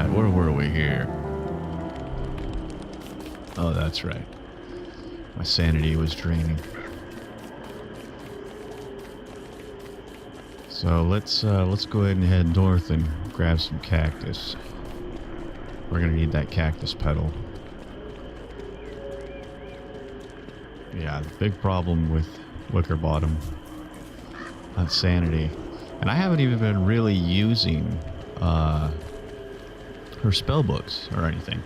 Alright, where were we here? Oh, that's right. My sanity was draining. So let's go ahead and head north and grab some cactus. We're gonna need that cactus petal. Yeah, the big problem with Wicker Bottom, that's sanity. And I haven't even been really using her spell books or anything.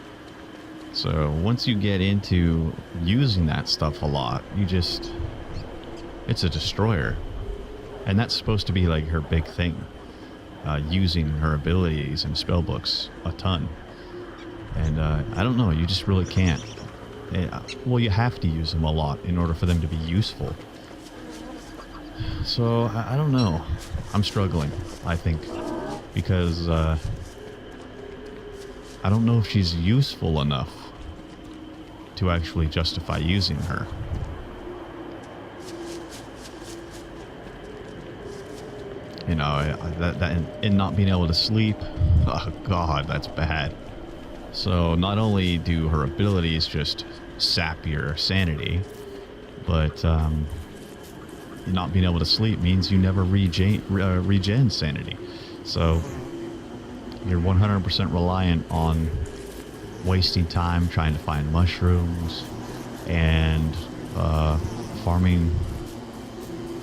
So once you get into using that stuff a lot, it's a destroyer. And that's supposed to be like her big thing, using her abilities and spell books a ton. And I don't know, you just really can't. Well, you have to use them a lot in order for them to be useful. So I don't know. I'm struggling, I think, because I don't know if she's useful enough to actually justify using her. You know, that and not being able to sleep, oh god, that's bad. So not only do her abilities just sap your sanity, but not being able to sleep means you never regen sanity. So you're 100% reliant on wasting time trying to find mushrooms and farming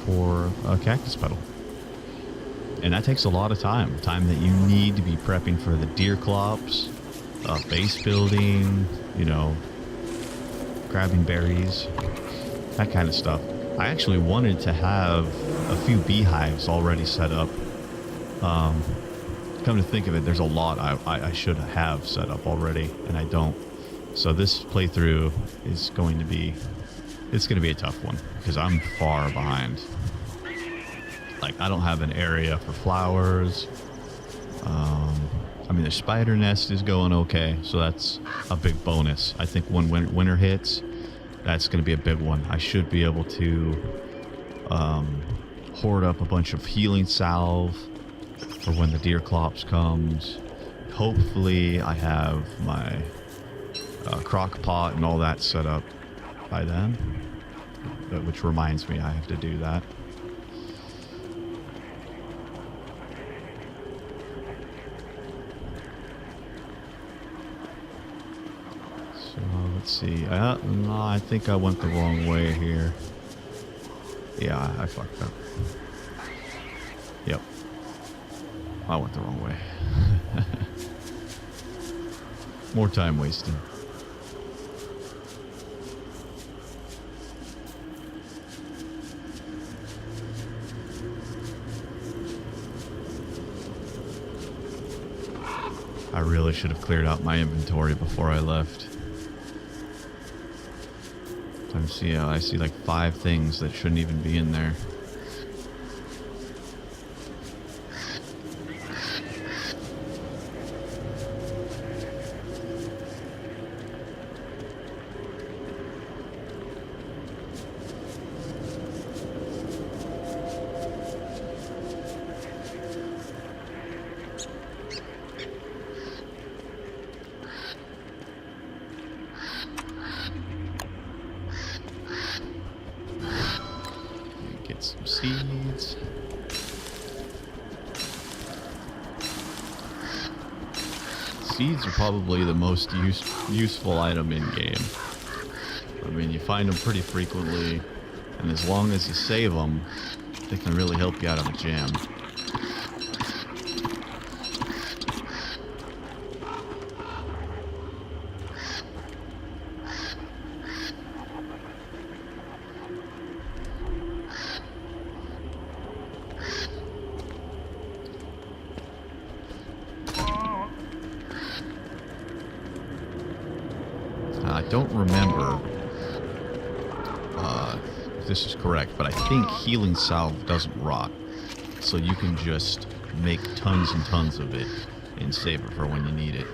for a cactus petal. And that takes a lot of time that you need to be prepping for the deer clops, base building, you know, grabbing berries, that kind of stuff. I actually wanted to have a few beehives already set up. Come to think of it, there's a lot I should have set up already, and I don't. So this playthrough is going to be a tough one, because I'm far behind. Like, I don't have an area for flowers. I mean, the spider nest is going okay, so that's a big bonus. I think when winter hits, that's going to be a big one. I should be able to hoard up a bunch of healing salve for when the deer clops comes. Hopefully, I have my crock pot and all that set up by then. Which reminds me, I have to do that. Let's see. No, I think I went the wrong way here. Yeah, I fucked up. Yep. I went the wrong way. More time wasted. I really should have cleared out my inventory before I left. I see like 5 things that shouldn't even be in there. Some seeds. Seeds are probably the most useful item in game. I mean, you find them pretty frequently, and as long as you save them, they can really help you out of a jam. I don't remember if this is correct, but I think healing salve doesn't rot. So you can just make tons and tons of it and save it for when you need it.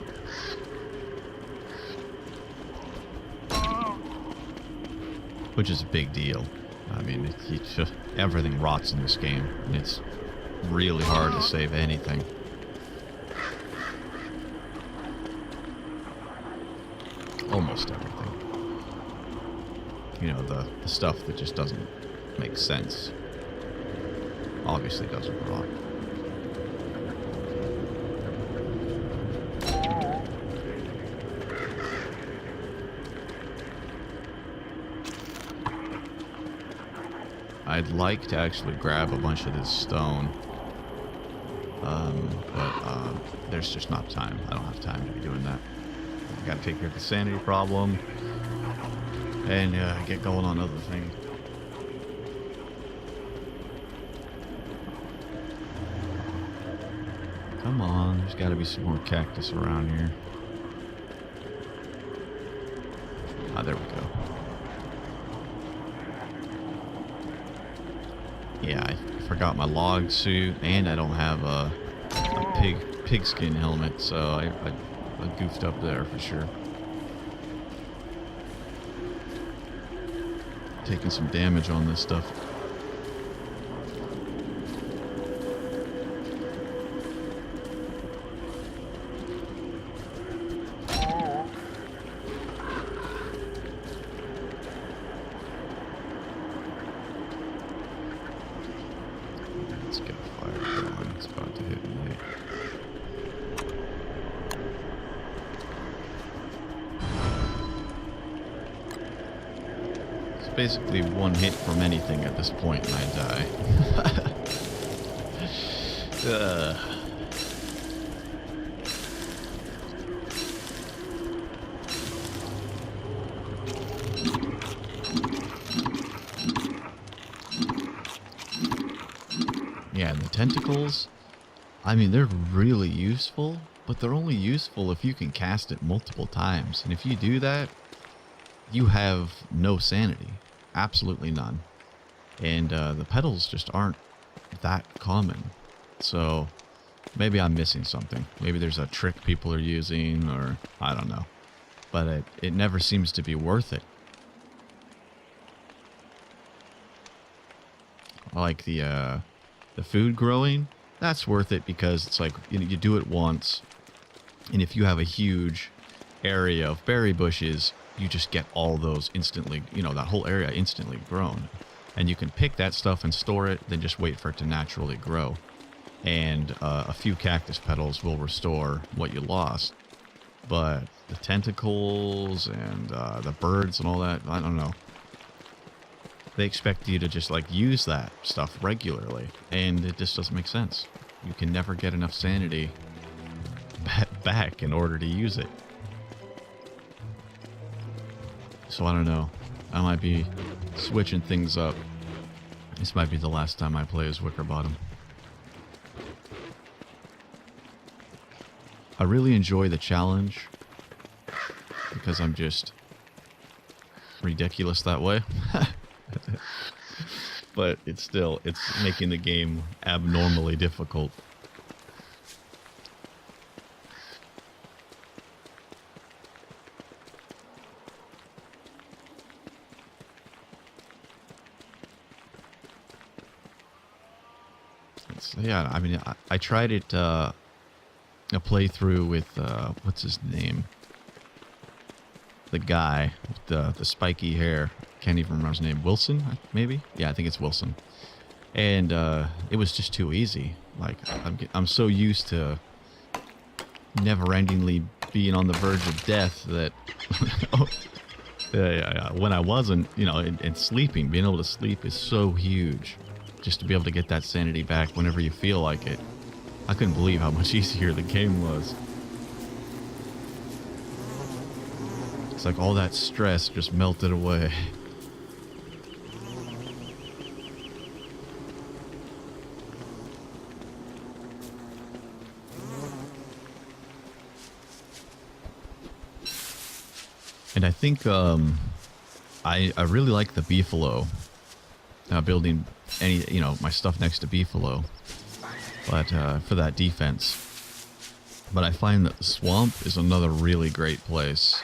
Which is a big deal. I mean, everything rots in this game, and it's really hard to save anything. almost everything. You know, the stuff that just doesn't make sense obviously doesn't rot. I'd like to actually grab a bunch of this stone, but there's just not time. I don't have time to be doing that. I gotta take care of the sanity problem and get going on other things. Come on, there's gotta be some more cactus around here. Ah, there we go. Yeah, I forgot my log suit, and I don't have a pigskin helmet, so I goofed up there for sure. Taking some damage on this stuff. Let's get a fire going. It's about to hit me. It's basically one hit from anything at this point and I die. Yeah, and the tentacles, I mean, they're really useful, but they're only useful if you can cast it multiple times. And if you do that, you have no sanity. Absolutely none. And the petals just aren't that common. So maybe I'm missing something. Maybe there's a trick people are using, or I don't know. But it never seems to be worth it. Like the food growing, that's worth it because it's like, you know, you do it once, and if you have a huge area of berry bushes, you just get all those instantly, you know, that whole area instantly grown. And you can pick that stuff and store it, then just wait for it to naturally grow. And a few cactus petals will restore what you lost. But the tentacles and the birds and all that, I don't know. They expect you to just like use that stuff regularly, and it just doesn't make sense. You can never get enough sanity back in order to use it. So I don't know. I might be switching things up. This might be the last time I play as Wickerbottom. I really enjoy the challenge because I'm just ridiculous that way. But it's making the game abnormally difficult. Yeah, I mean, I tried it, a playthrough with, what's his name? The guy with the spiky hair. Can't even remember his name. Wilson, maybe? Yeah, I think it's Wilson. And it was just too easy. Like, I'm so used to never-endingly being on the verge of death that when I wasn't, you know, and sleeping, being able to sleep is so huge. Just to be able to get that sanity back whenever you feel like it. I couldn't believe how much easier the game was. It's like all that stress just melted away. And I think I really like the beefalo. Building my stuff next to beefalo, but for that defense. But I find that the swamp is another really great place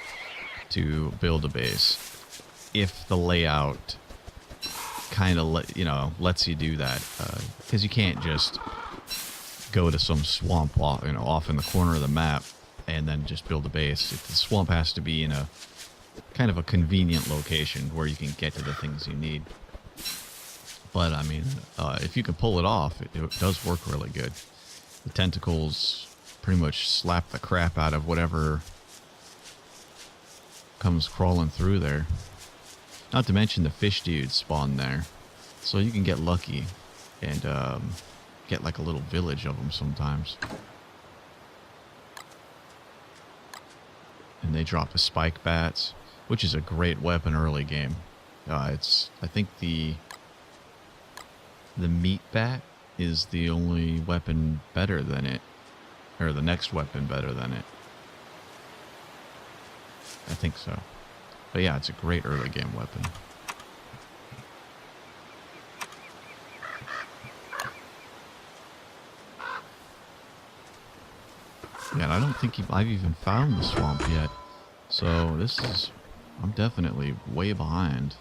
to build a base if the layout kind of lets you do that, because you can't just go to some swamp off in the corner of the map and then just build a base. The swamp has to be in a kind of a convenient location where you can get to the things you need. But, I mean, if you can pull it off, it does work really good. The tentacles pretty much slap the crap out of whatever comes crawling through there. Not to mention the fish dudes spawn there. So you can get lucky and get like a little village of them sometimes. And they drop the spike bats, which is a great weapon early game. I think the meat bat is the only weapon better than it, or the next weapon better than it. I think so. But yeah, it's a great early game weapon. Yeah, and I don't think I've even found the swamp yet. So I'm definitely way behind.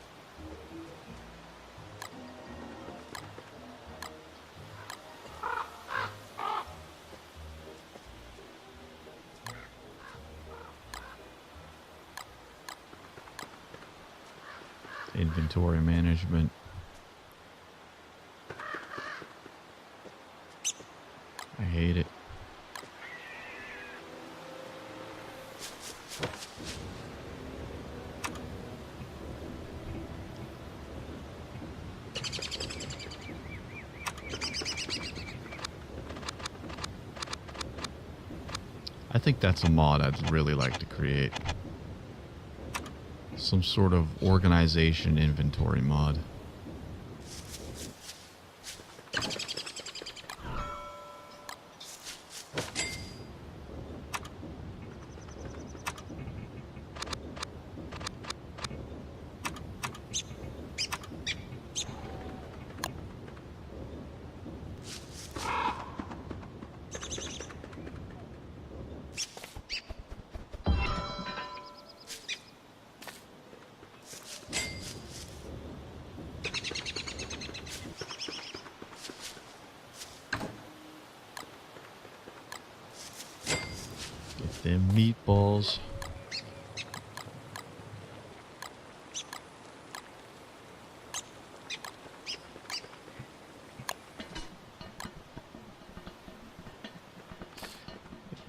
Inventory management. I hate it. I think that's a mod I'd really like to create. Some sort of organization inventory mod. Them meatballs.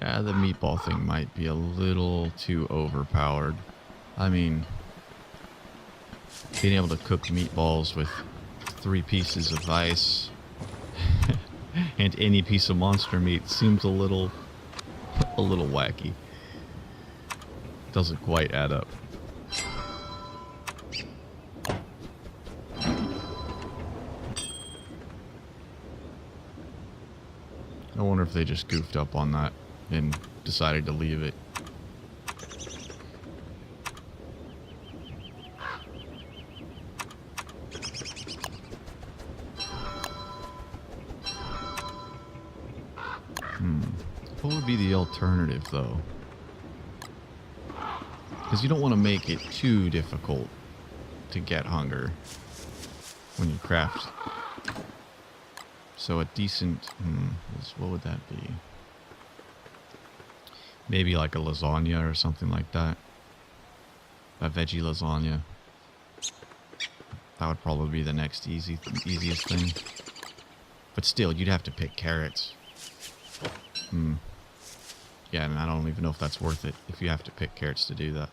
Yeah, the meatball thing might be a little too overpowered. I mean, being able to cook meatballs with 3 pieces of ice and any piece of monster meat seems a little wacky. Doesn't quite add up. I wonder if they just goofed up on that and decided to leave it. What would be the alternative, though? Because you don't want to make it too difficult to get hunger when you craft. So a decent... what would that be? Maybe like a lasagna or something like that. A veggie lasagna. That would probably be the next easiest thing. But still, you'd have to pick carrots. Yeah, and I don't even know if that's worth it if you have to pick carrots to do that.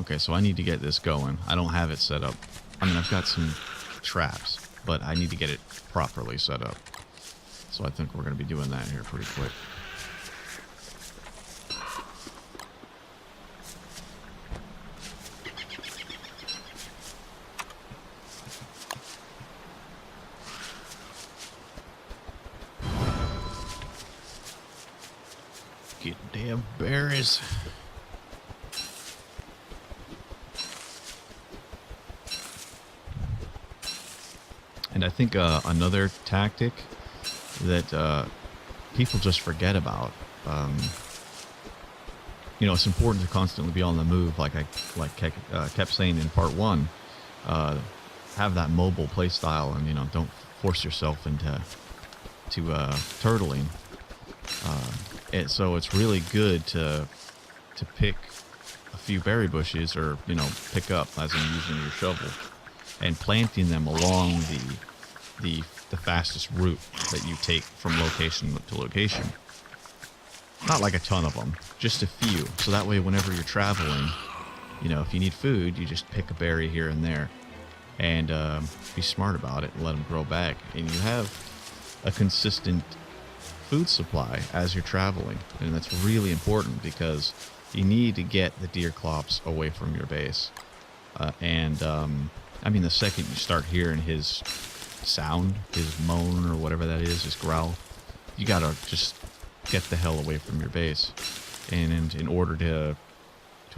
Okay, so I need to get this going. I don't have it set up. I mean, I've got some traps, but I need to get it properly set up. So I think we're going to be doing that here pretty quick. Get damn berries. And I think another tactic that people just forget about, you know, it's important to constantly be on the move, like I kept saying in part 1. have that mobile play style, and don't force yourself into turtling. So it's really good to pick a few berry bushes, or pick up, as in using your shovel, and planting them along the fastest route that you take from location to location. Not like a ton of them, just a few. So that way, whenever you're traveling, if you need food, you just pick a berry here and there, and be smart about it and let them grow back, and you have a consistent food supply as you're traveling. And that's really important, because you need to get the deer clops away from your base. I mean, the second you start hearing his sound, his moan, or whatever that is, his growl, you gotta just get the hell away from your base. And in order to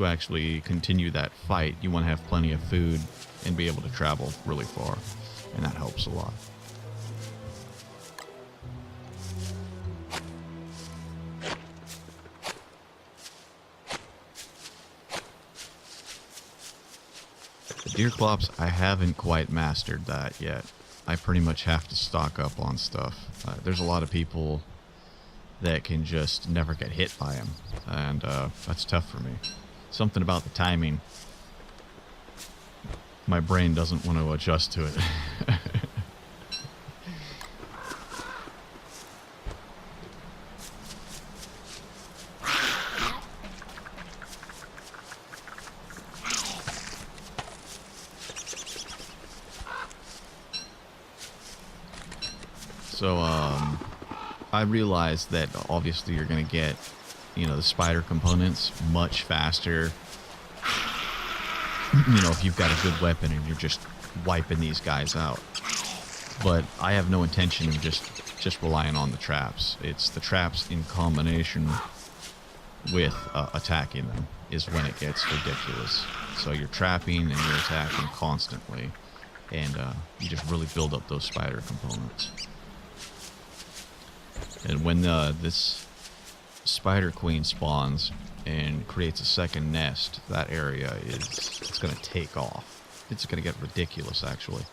actually continue that fight, you want to have plenty of food and be able to travel really far, and that helps a lot. The deer clops, I haven't quite mastered that yet. I pretty much have to stock up on stuff. There's a lot of people that can just never get hit by them, and that's tough for me. Something about the timing, my brain doesn't want to adjust to it. So, I realized that obviously you're going to get, the spider components much faster. If you've got a good weapon and you're just wiping these guys out. But I have no intention of just relying on the traps. It's the traps in combination with attacking them is when it gets ridiculous. So you're trapping and you're attacking constantly, and you just really build up those spider components. And when this spider queen spawns and creates a second nest, that area it's going to take off. It's going to get ridiculous, actually.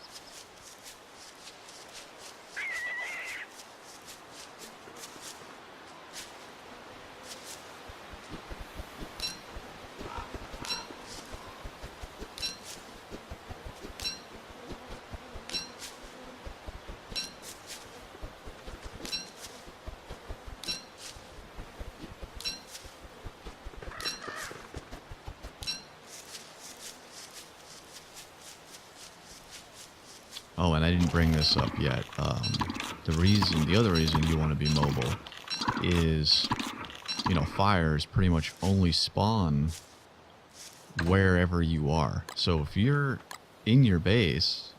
Oh, and I didn't bring this up yet. The other reason you want to be mobile is, fires pretty much only spawn wherever you are. So if you're in your base,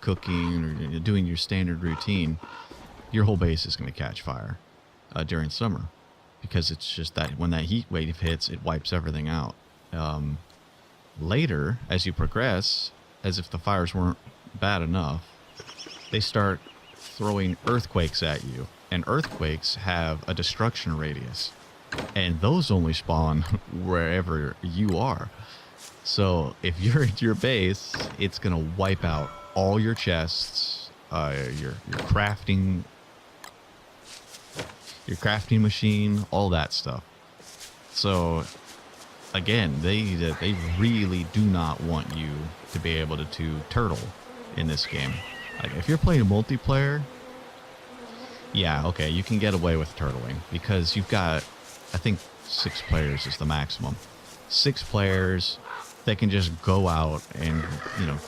cooking or doing your standard routine, your whole base is going to catch fire during summer, because it's just that when that heat wave hits, it wipes everything out. Later, as you progress, as if the fires weren't bad enough, they start throwing earthquakes at you, and earthquakes have a destruction radius, and those only spawn wherever you are. So if you're at your base, it's gonna wipe out all your chests, your crafting machine, all that stuff. So again, they really do not want you to be able to turtle in this game. Like, if you're playing multiplayer, yeah, okay, you can get away with turtling, because you've got, I think 6 players is the maximum. 6 players, they can just go out and,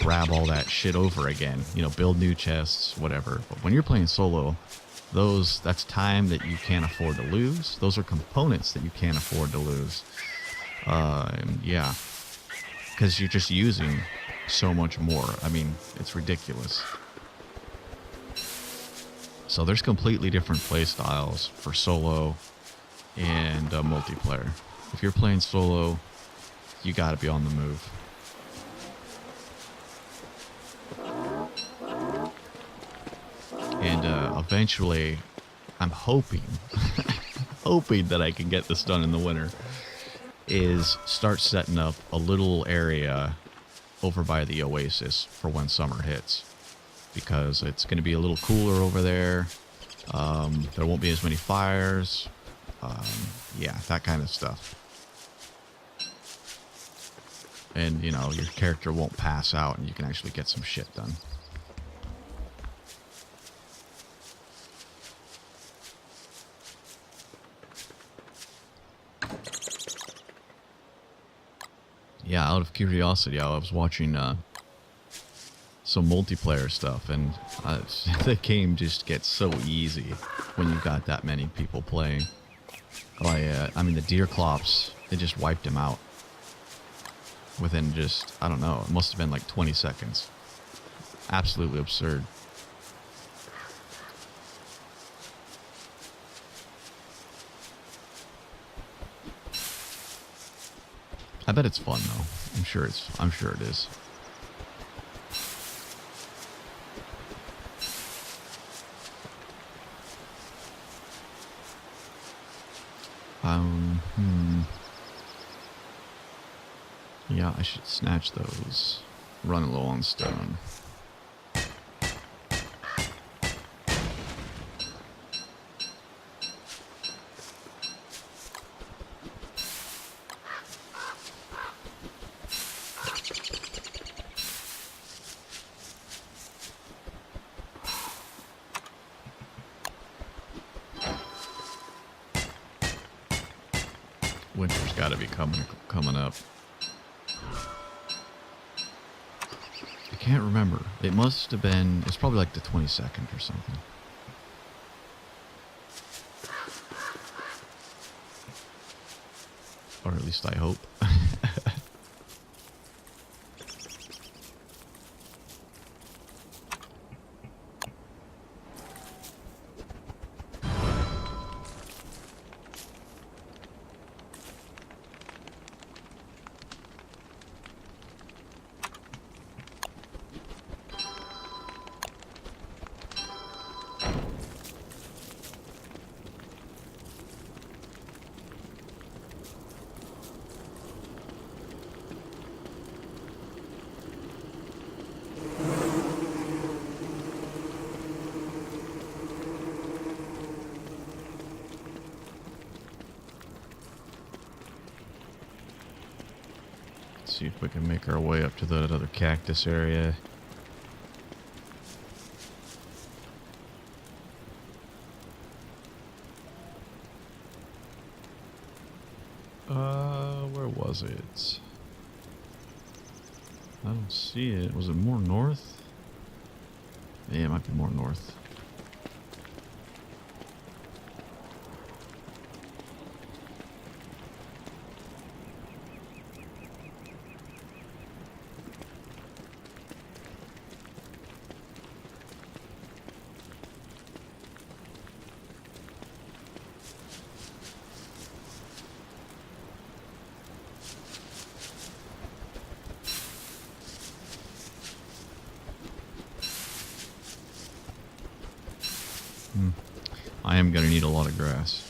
grab all that shit over again, build new chests, whatever. But when you're playing solo, that's time that you can't afford to lose. Those are components that you can't afford to lose. Yeah, because you're just using so much more. I mean, it's ridiculous. So there's completely different play styles for solo and multiplayer. If you're playing solo, you gotta be on the move. And eventually, I'm hoping that I can get this done in the winter, is start setting up a little area over by the oasis for when summer hits, because it's going to be a little cooler over there. There won't be as many fires. Yeah, that kind of stuff. And, you know, your character won't pass out and you can actually get some shit done. Yeah, out of curiosity, I was watching some multiplayer stuff, and the game just gets so easy when you've got that many people playing. I mean, the deer clops, they just wiped him out within just, I don't know, it must have been like 20 seconds. Absolutely absurd. I bet it's fun though. I'm sure it is. Yeah, I should snatch those. Run low on stone. Winter's got to be coming up. I can't remember. It must have been. It's probably like the 22nd or something. Or at least I hope. See if we can make our way up to that other cactus area. Where was it? I don't see it. Was it more north? Yeah, it might be more north. I am going to need a lot of grass.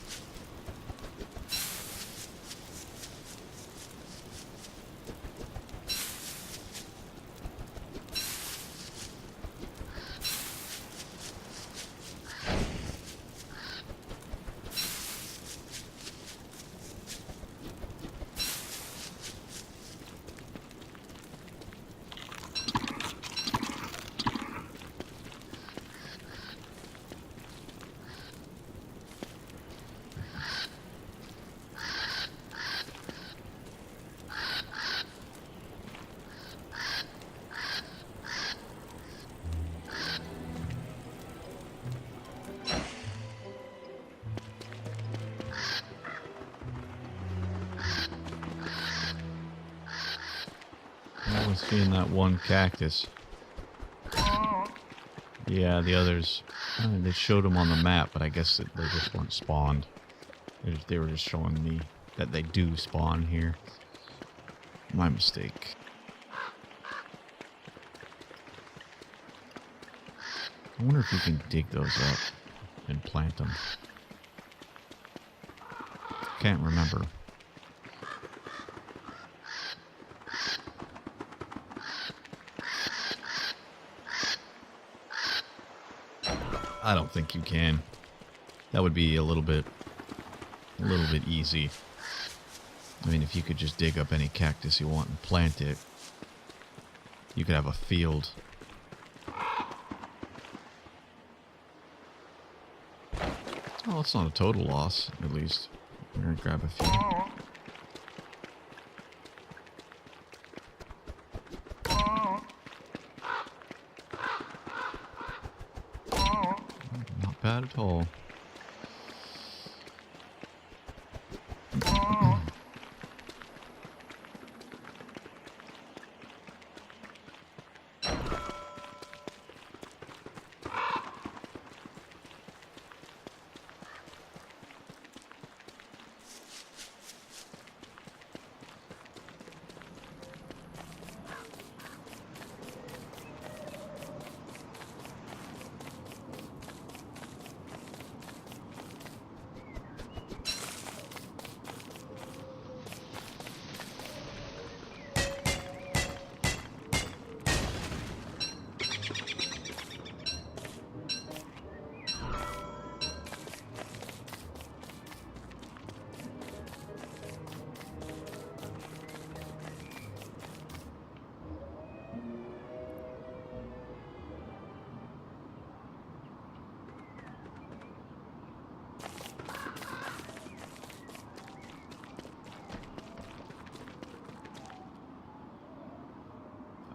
I was seeing that one cactus. Yeah, the others, they showed them on the map, but I guess they just weren't spawned. They were just showing me that they do spawn here. My mistake. I wonder if you can dig those up and plant them. Can't remember. I don't think you can. That would be a little bit easy. I mean, if you could just dig up any cactus you want and plant it, you could have a field. Oh, it's not a total loss, at least. We're gonna grab a few. Not bad at all.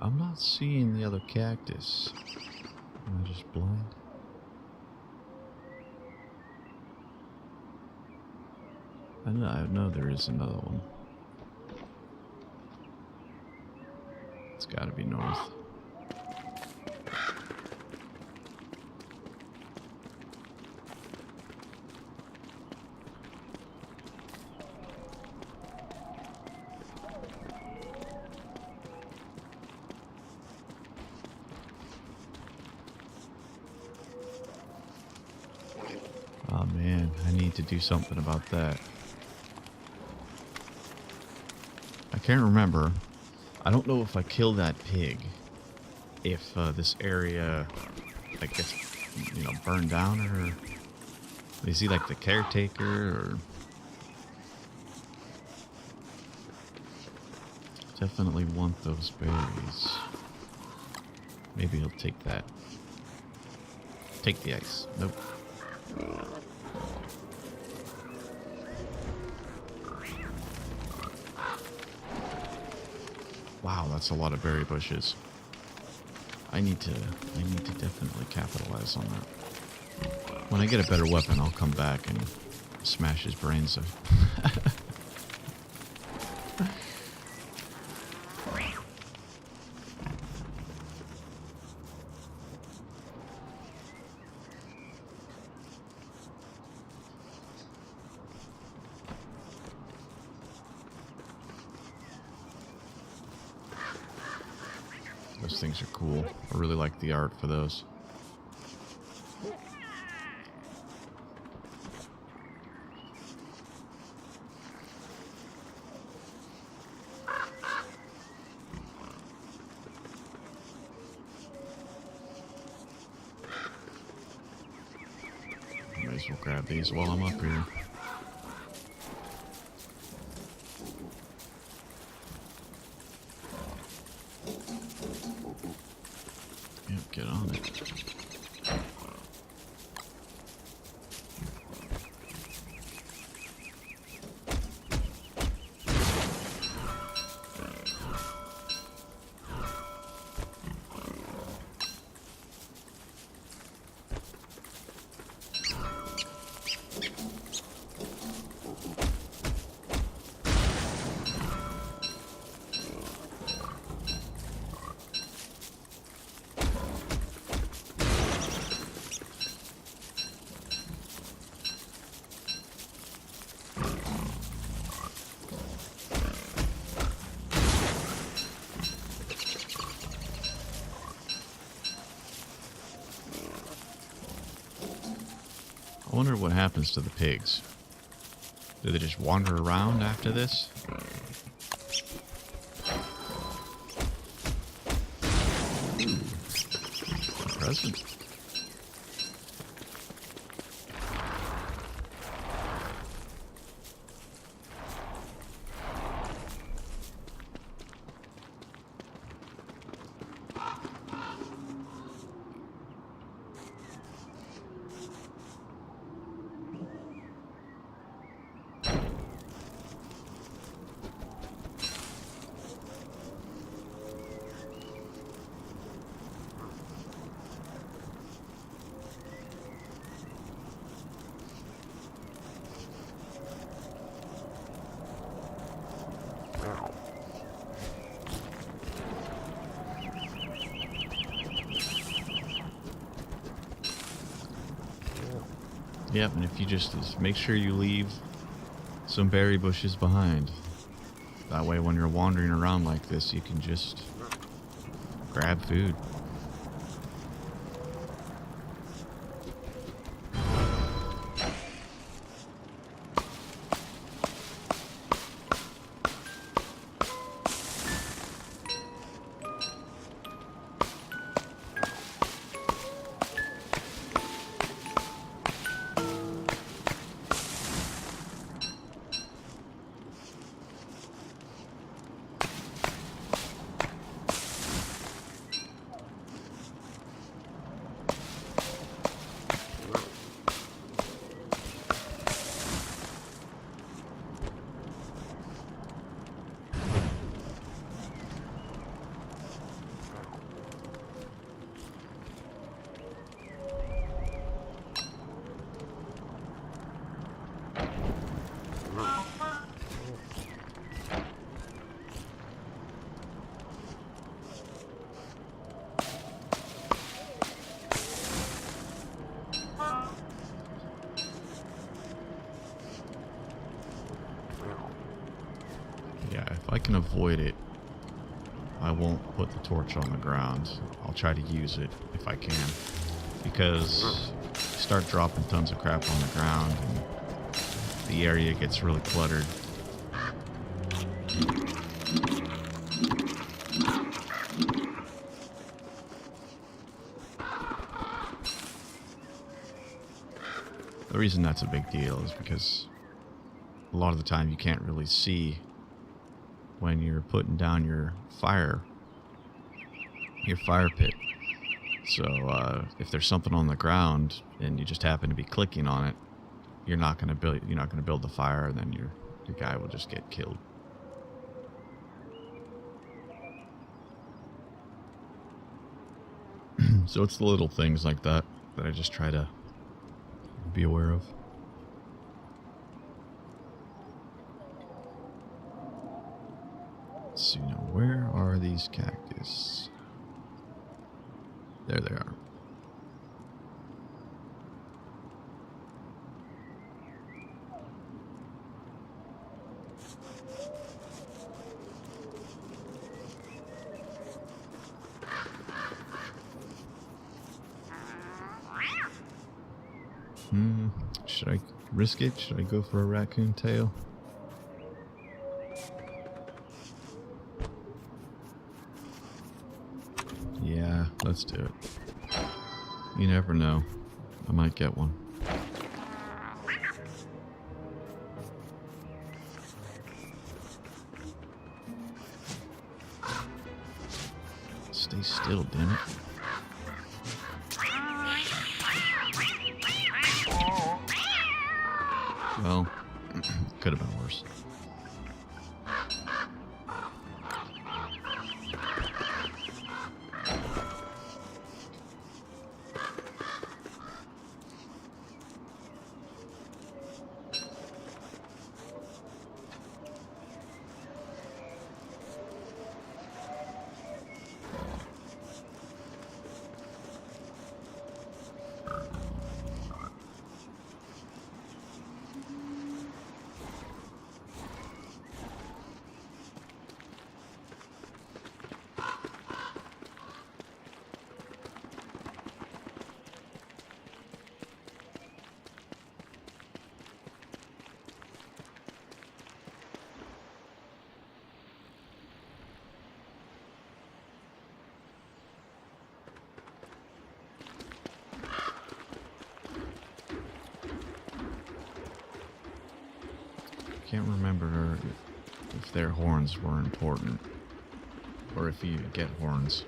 I'm not seeing the other cactus. Am I just blind? I know there is another one. It's gotta be north. Oh man, I need to do something about that. I can't remember. I don't know if I killed that pig. If this area, I guess, you know, burned down, or is he like the caretaker, or definitely want those berries. Maybe he'll take that. Take the ice. Nope. Wow, that's a lot of berry bushes. I need to definitely capitalize on that. When I get a better weapon, I'll come back and smash his brains out. Those things are cool. I really like the art for those. Might as well grab these while I'm up here. Yep, get on it. I wonder what happens to the pigs. Do they just wander around after this? Ooh, a present. Yep, and if you just make sure you leave some berry bushes behind. That way when you're wandering around like this, you can just grab food. Yeah, if I can avoid it, I won't put the torch on the ground. I'll try to use it if I can. Because you start dropping tons of crap on the ground and the area gets really cluttered. The reason that's a big deal is because a lot of the time you can't really see when you're putting down your fire pit. So if there's something on the ground and you just happen to be clicking on it, you're not going to build the fire, and then your guy will just get killed. So it's the little things like that that I just try to be aware of. Let's see now, where are these cactus? There they are. Should I risk it? Should I go for a raccoon tail? Yeah, let's do it. You never know. I might get one. Stay still, damn it. Well, could have been worse. Can't remember if their horns were important, or if you get horns.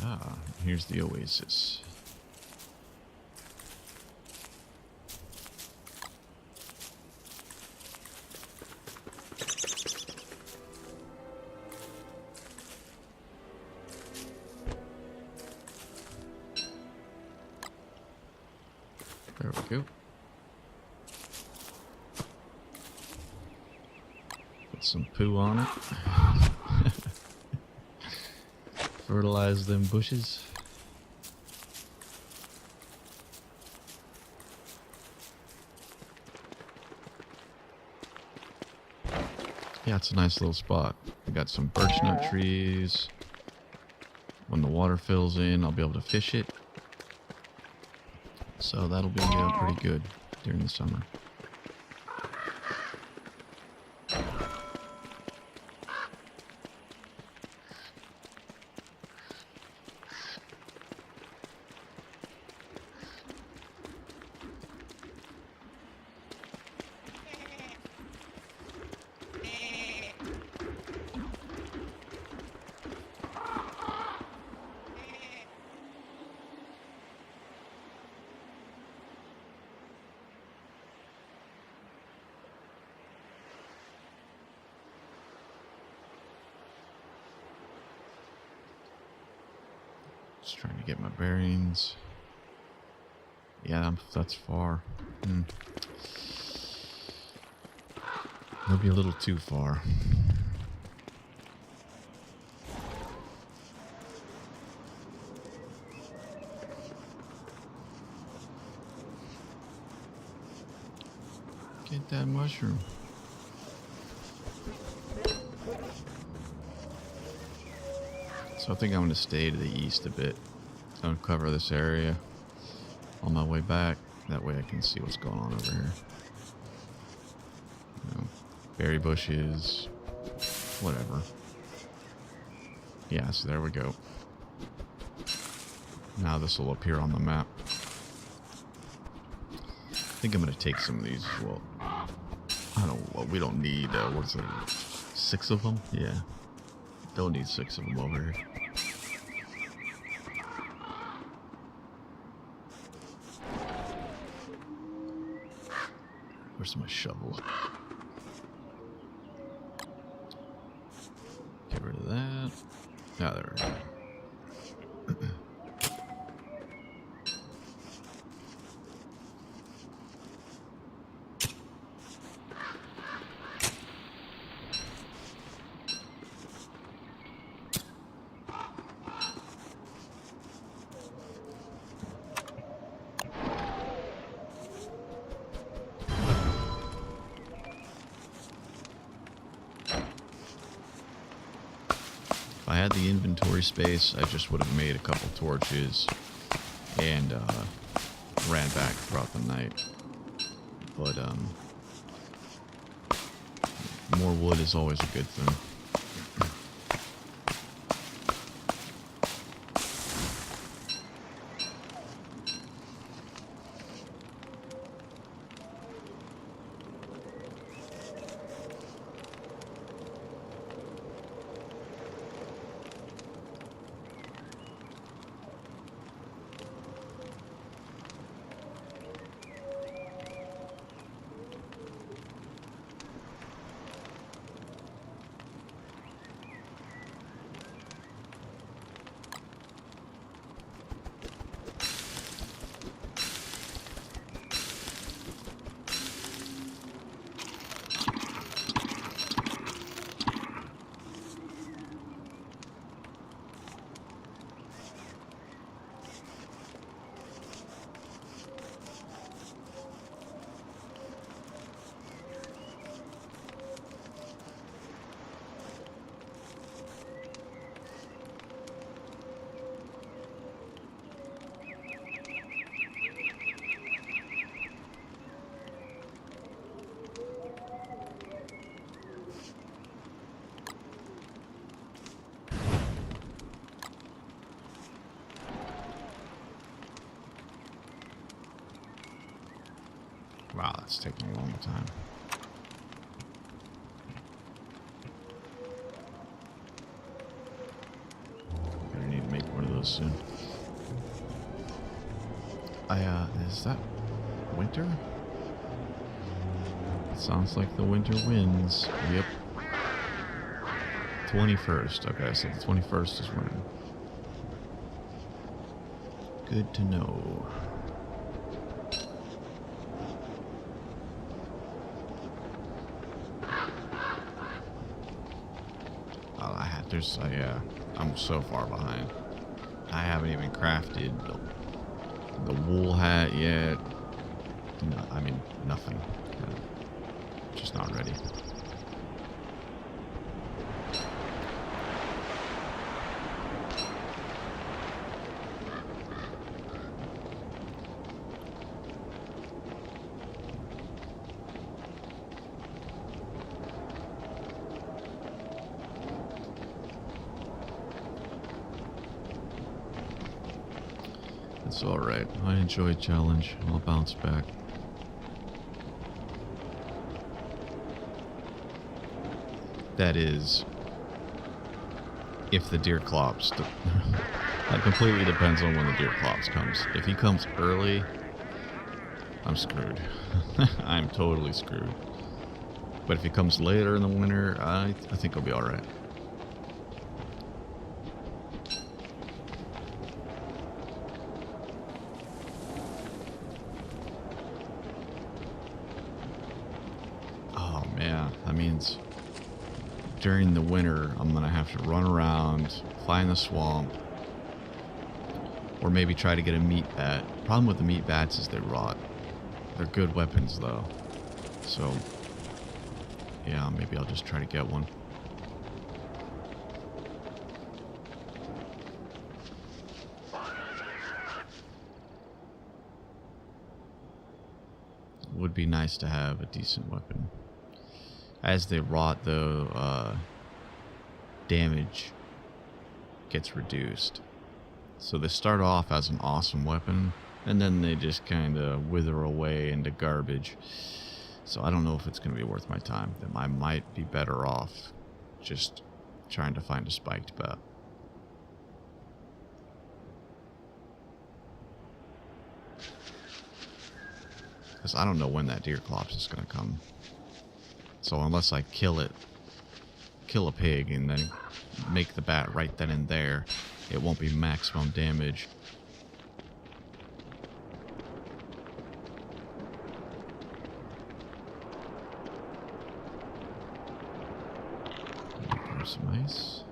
Ah, here's the oasis. There we go. Put some poo on it. Fertilize them bushes. Yeah, it's a nice little spot. We got some birch nut trees. When the water fills in, I'll be able to fish it. So that'll be pretty good during the summer. Just trying to get my bearings. Yeah, that's far. Maybe a little too far. Get that mushroom. So I think I'm going to stay to the east a bit. Uncover this area on my way back. That way I can see what's going on over here. You know, berry bushes, whatever. Yeah, so there we go. Now this will appear on the map. I think I'm going to take some of these as well. We don't need, what's it, 6 of them? Yeah. Don't need 6 of them over here. Where's my shovel? Get rid of that. Ah, there we go. If I had the inventory space, I just would have made a couple torches and ran back throughout the night. But more wood is always a good thing. It's taking a long time. I need to make one of those soon. Is that winter? It sounds like the winter winds. Yep. 21st. Okay, so the 21st is when. Good to know. I'm so far behind. I haven't even crafted the wool hat yet. No, I mean, nothing. Just not ready. It's alright. I enjoy challenge. I'll bounce back. That is, if the deer clops. That completely depends on when the deer clops comes. If he comes early, I'm screwed. I'm totally screwed. But if he comes later in the winter, I think I'll be alright. That means during the winter, I'm going to have to run around, find the swamp, or maybe try to get a meat bat. Problem with the meat bats is they rot. They're good weapons, though. So, yeah, maybe I'll just try to get one. Would be nice to have a decent weapon. As they rot, though, damage gets reduced. So they start off as an awesome weapon, and then they just kind of wither away into garbage. So I don't know if it's going to be worth my time. I might be better off just trying to find a spiked bat. Because I don't know when that deer clops is going to come. So unless I kill a pig and then make the bat right then and there, it won't be maximum damage. There's some ice.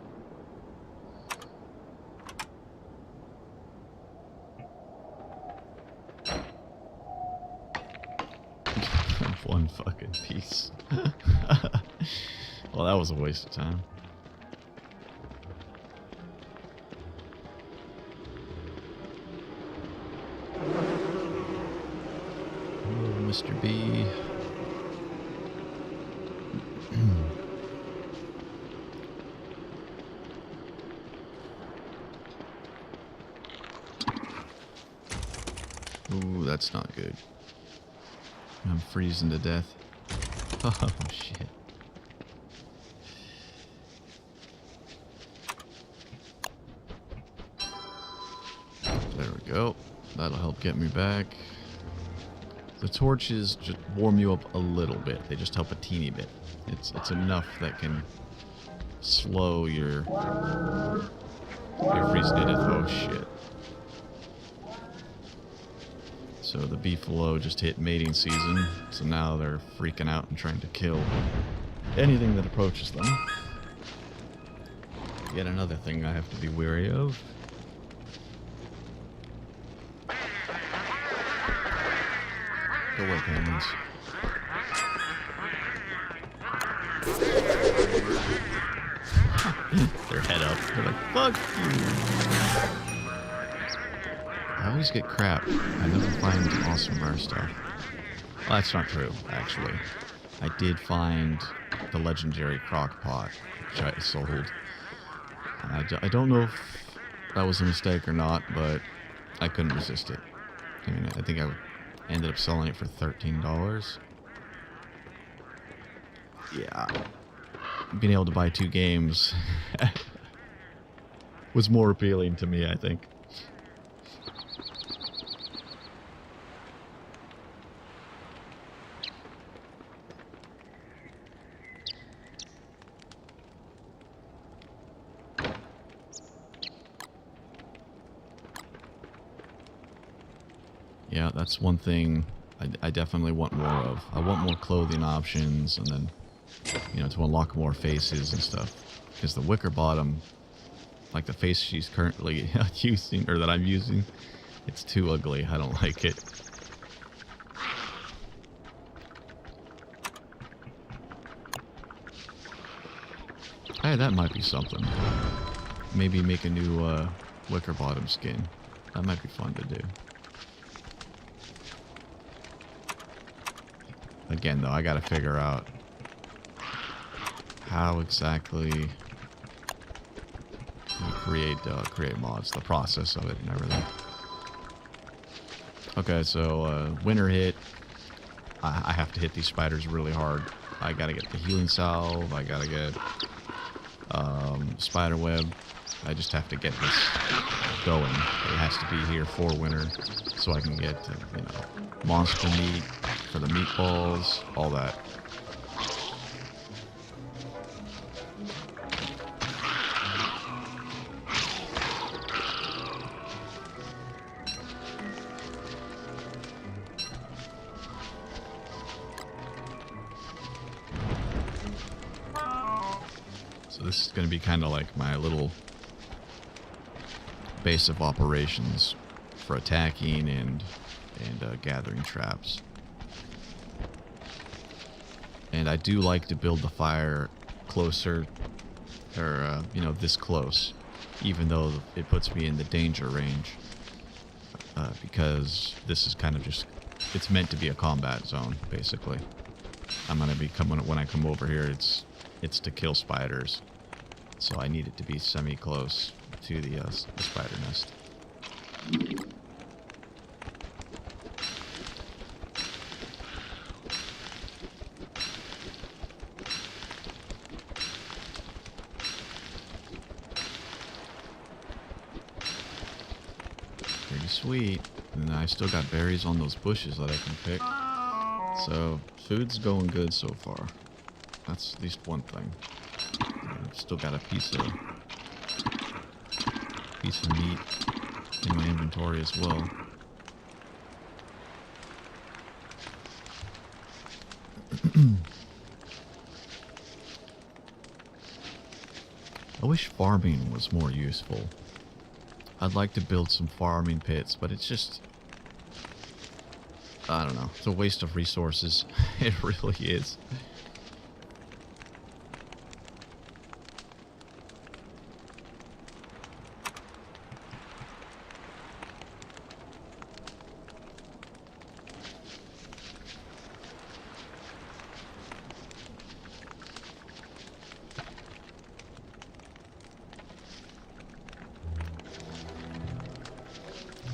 One fucking piece. Well, that was a waste of time. Oh, Mr. B. Ooh, that's not good. I'm freezing to death. Oh, shit. There we go. That'll help get me back. The torches just warm you up a little bit. They just help a teeny bit. It's enough that can slow your freezing to death. Oh, shit. So the beefalo just hit mating season, so now they're freaking out and trying to kill anything that approaches them. Yet another thing I have to be wary of. Go away, penguins. Their head up. They're like, fuck you! I always get crap. I never find awesome rare stuff. Well, that's not true, actually. I did find the legendary crock pot, which I sold. And I don't know if that was a mistake or not, but I couldn't resist it. I mean, I think I ended up selling it for $13. Yeah, being able to buy 2 games was more appealing to me, I think. Yeah, that's one thing I definitely want more of. I want more clothing options, and then, you know, to unlock more faces and stuff. Because the wicker bottom, like the face she's currently using, or that I'm using, it's too ugly. I don't like it. Hey, that might be something. Maybe make a new wicker bottom skin. That might be fun to do. Again, though, I gotta figure out how exactly you create mods, the process of it and everything. Okay, so winter hit. I have to hit these spiders really hard. I gotta get the healing salve. I gotta get spider web. I just have to get this going. It has to be here for winter, so I can get you know, monster meat for the meatballs, all that. So this is going to be kind of like my little base of operations for attacking and gathering traps. And I do like to build the fire closer, or you know, this close, even though it puts me in the danger range, because this is kind of just, it's meant to be a combat zone, basically. I'm gonna be coming, when I come over here, it's to kill spiders, so I need it to be semi-close to the spider nest. Pretty sweet. And I still got berries on those bushes that I can pick. So food's going good so far. That's at least one thing. I've still got a piece of meat in my inventory as well. I wish farming was more useful. I'd like to build some farming pits, but it's just, I don't know, it's a waste of resources. It really is.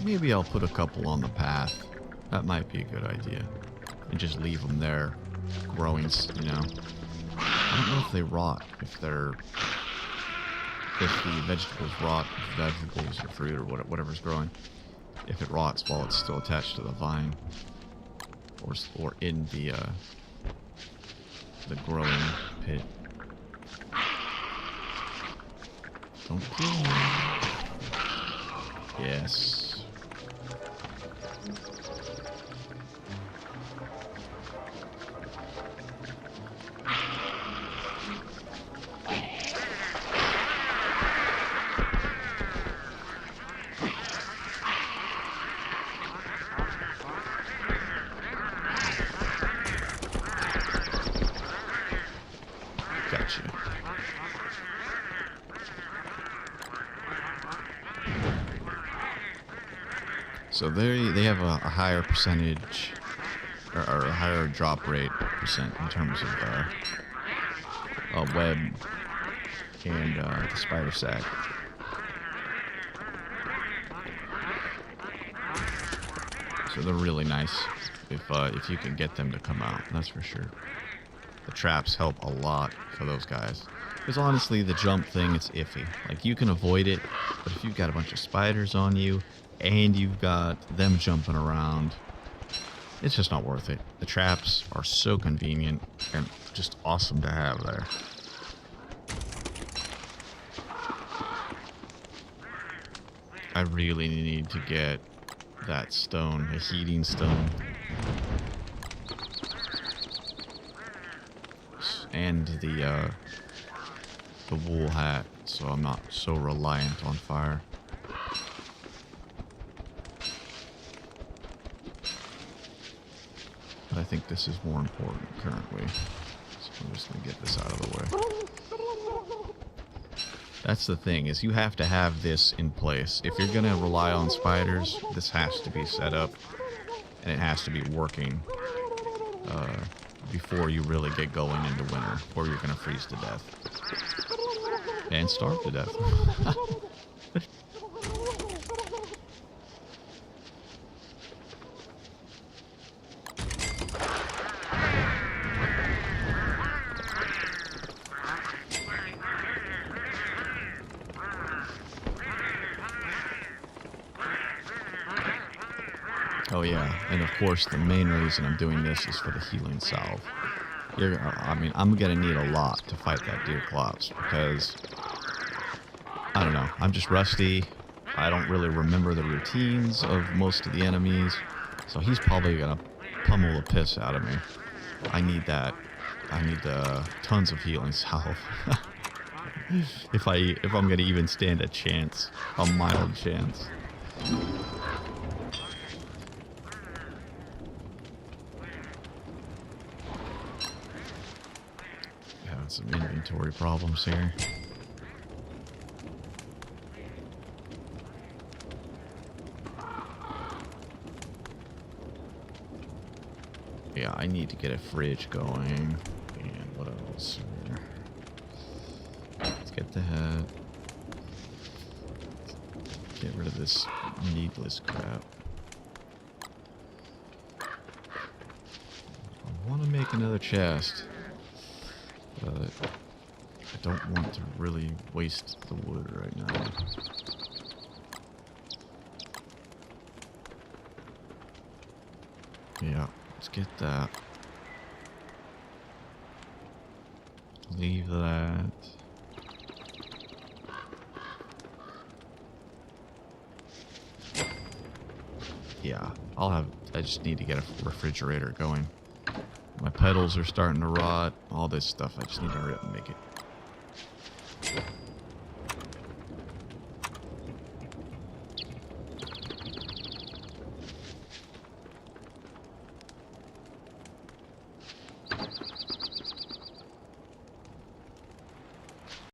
Maybe I'll put a couple on the path. That might be a good idea. And just leave them there, growing, you know. I don't know if they rot, if the vegetables rot, vegetables or fruit or whatever's growing. If it rots while it's still attached to the vine. Or in the growing pit. Don't kill me. Yes. Gotcha. So they have a higher percentage, or a higher drop rate percent in terms of web and the spider sack. So they're really nice if you can get them to come out. That's for sure. the traps help a lot for those guys. Because honestly, the jump thing, it's iffy. Like, you can avoid it, but if you've got a bunch of spiders on you, and you've got them jumping around, it's just not worth it. The traps are so convenient and just awesome to have there. I really need to get that stone, a heating stone. And the wool hat, so I'm not so reliant on fire. But I think this is more important currently. So I'm just going to get this out of the way. That's the thing, is you have to have this in place. If you're going to rely on spiders, this has to be set up. And it has to be working before you really get going into winter, or you're going to freeze to death. And starve to death. Oh yeah, and of course the main reason I'm doing this is for the healing salve. I mean, I'm gonna need a lot to fight that Deerclops because, I don't know, I'm just rusty. I don't really remember the routines of most of the enemies, so he's probably gonna pummel the piss out of me. I need that. I need tons of healing salve. if I'm gonna even stand a chance, a mild chance. Some inventory problems here. Yeah, I need to get a fridge going. And what else? Let's get the hat. Get rid of this needless crap. I want to make another chest. But I don't want to really waste the wood right now. Yeah, let's get that. Leave that. Yeah, I just need to get a refrigerator going. My petals are starting to rot. All this stuff, I just need to make it